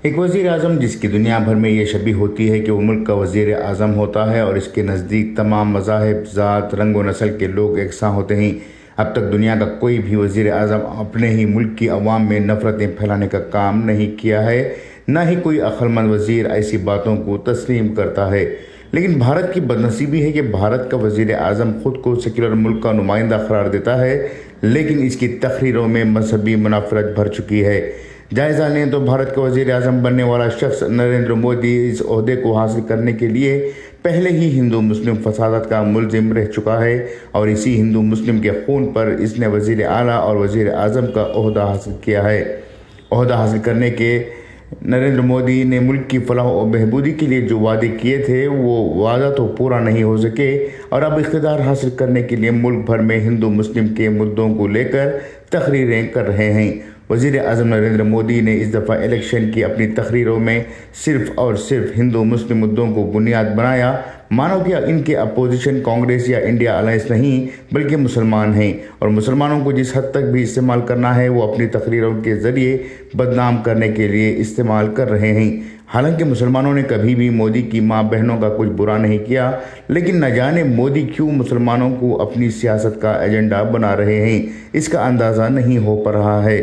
ایک وزیر اعظم جس کی دنیا بھر میں یہ شبیہ ہوتی ہے کہ وہ ملک کا وزیر اعظم ہوتا ہے اور اس کے نزدیک تمام مذاہب، ذات، رنگ و نسل کے لوگ یکساں ہوتے ہیں۔ اب تک دنیا کا کوئی بھی وزیر اعظم اپنے ہی ملک کی عوام میں نفرتیں پھیلانے کا کام نہیں کیا ہے، نہ ہی کوئی عقل مند وزیر ایسی باتوں کو تسلیم کرتا ہے۔ لیکن بھارت کی بدنصیبی ہے کہ بھارت کا وزیر اعظم خود کو سیکولر ملک کا نمائندہ قرار دیتا ہے، لیکن اس کی تقریروں میں مذہبی منافرت بھر چکی ہے۔ جائزہ لیں تو بھارت کا وزیر اعظم بننے والا شخص نریندر مودی اس عہدے کو حاصل کرنے کے لیے پہلے ہی ہندو مسلم فسادات کا ملزم رہ چکا ہے، اور اسی ہندو مسلم کے خون پر اس نے وزیر اعلیٰ اور وزیر اعظم کا عہدہ حاصل کیا ہے۔ عہدہ حاصل کرنے کے نریندر مودی نے ملک کی فلاح و بہبودی کے لیے جو وعدے کیے تھے وہ وعدہ تو پورا نہیں ہو سکے، اور اب اقتدار حاصل کرنے کے لیے ملک بھر میں ہندو مسلم کے مدعوں کو لے کر تقریریں کر رہے ہیں۔ وزیر اعظم نریندر مودی نے اس دفعہ الیکشن کی اپنی تقریروں میں صرف اور صرف ہندو مسلم مدعوں کو بنیاد بنایا، مانو کہ ان کے اپوزیشن کانگریس یا انڈیا الائنس نہیں بلکہ مسلمان ہیں، اور مسلمانوں کو جس حد تک بھی استعمال کرنا ہے وہ اپنی تقریروں کے ذریعے بدنام کرنے کے لیے استعمال کر رہے ہیں۔ حالانکہ مسلمانوں نے کبھی بھی مودی کی ماں بہنوں کا کچھ برا نہیں کیا، لیکن نہ جانے مودی کیوں مسلمانوں کو اپنی سیاست کا ایجنڈا بنا رہے ہیں، اس کا اندازہ نہیں ہو پا رہا ہے۔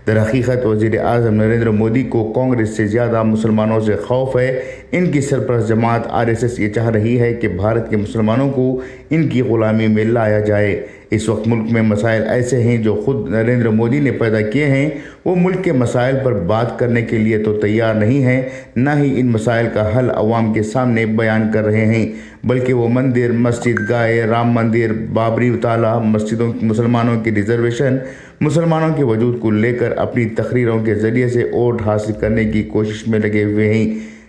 در حقیقت وزیر اعظم نریندر مودی کو کانگریس سے زیادہ مسلمانوں سے خوف ہے۔ ان کی سرپرست جماعت RSS یہ چاہ رہی ہے کہ بھارت کے مسلمانوں کو ان کی غلامی میں لایا جائے۔ اس وقت ملک میں مسائل ایسے ہیں جو خود نریندر مودی نے پیدا کیے ہیں، وہ ملک کے مسائل پر بات کرنے کے لیے تو تیار نہیں ہیں، نہ ہی ان مسائل کا حل عوام کے سامنے بیان کر رہے ہیں، بلکہ وہ مندر، مسجد گائے، رام مندر، بابری تالہ مسجدوں، مسلمانوں کی ریزرویشن، مسلمانوں کے وجود کو لے کر اپنی تقریروں کے ذریعے سے ووٹ حاصل کرنے کی کوشش میں لگے ہوئے ہیں۔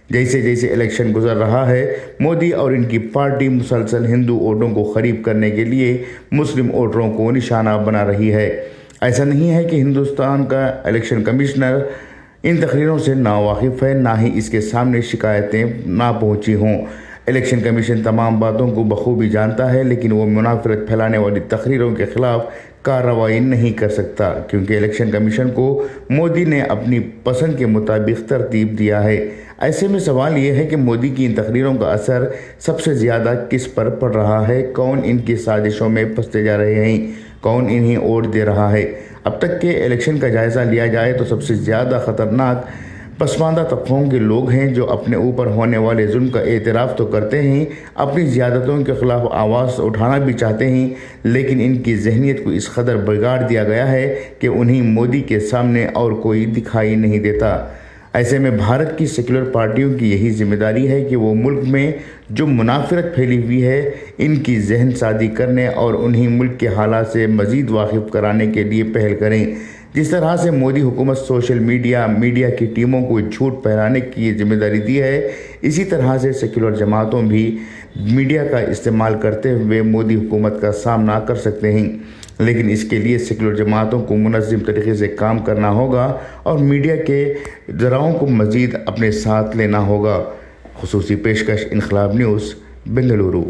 جیسے جیسے الیکشن گزر رہا ہے، مودی اور ان کی پارٹی مسلسل ہندو ووٹوں کو قریب کرنے کے لیے مسلم ووٹروں کو نشانہ بنا رہی ہے۔ ایسا نہیں ہے کہ ہندوستان کا الیکشن کمشنر ان تقریروں سے ناواقف ہے، نہ ہی اس کے سامنے شکایتیں نہ پہنچی ہوں۔ الیکشن کمیشن تمام باتوں کو بخوبی جانتا ہے، لیکن وہ منافرت پھیلانے والی تقریروں کے خلاف کارروائی نہیں کر سکتا، کیونکہ الیکشن کمیشن کو مودی نے اپنی پسند کے مطابق ترتیب دیا ہے۔ ایسے میں سوال یہ ہے کہ مودی کی ان تقریروں کا اثر سب سے زیادہ کس پر پڑ رہا ہے؟ کون ان کی سازشوں میں پھنستے جا رہے ہیں؟ کون انہیں ووٹ دے رہا ہے؟ اب تک کے الیکشن کا جائزہ لیا جائے تو سب سے زیادہ خطرناک پسماندہ طبقوں کے لوگ ہیں، جو اپنے اوپر ہونے والے ظلم کا اعتراف تو کرتے ہیں، اپنی زیادتوں کے خلاف آواز اٹھانا بھی چاہتے ہیں، لیکن ان کی ذہنیت کو اس قدر بگاڑ دیا گیا ہے کہ انہیں مودی کے سامنے اور کوئی دکھائی نہیں دیتا۔ ایسے میں بھارت کی سیکولر پارٹیوں کی یہی ذمہ داری ہے کہ وہ ملک میں جو منافرت پھیلی ہوئی ہے ان کی ذہن سازی کرنے اور انہیں ملک کے حالات سے مزید واقف کرانے کے لیے پہل کریں۔ جس طرح سے مودی حکومت سوشل میڈیا کی ٹیموں کو جھوٹ پھیلانے کی ذمہ داری دی ہے، اسی طرح سے سیکولر جماعتوں بھی میڈیا کا استعمال کرتے ہوئے مودی حکومت کا سامنا کر سکتے ہیں، لیکن اس کے لیے سیکولر جماعتوں کو منظم طریقے سے کام کرنا ہوگا اور میڈیا کے ذرائع کو مزید اپنے ساتھ لینا ہوگا۔ خصوصی پیشکش انقلاب نیوز، بنگلورو۔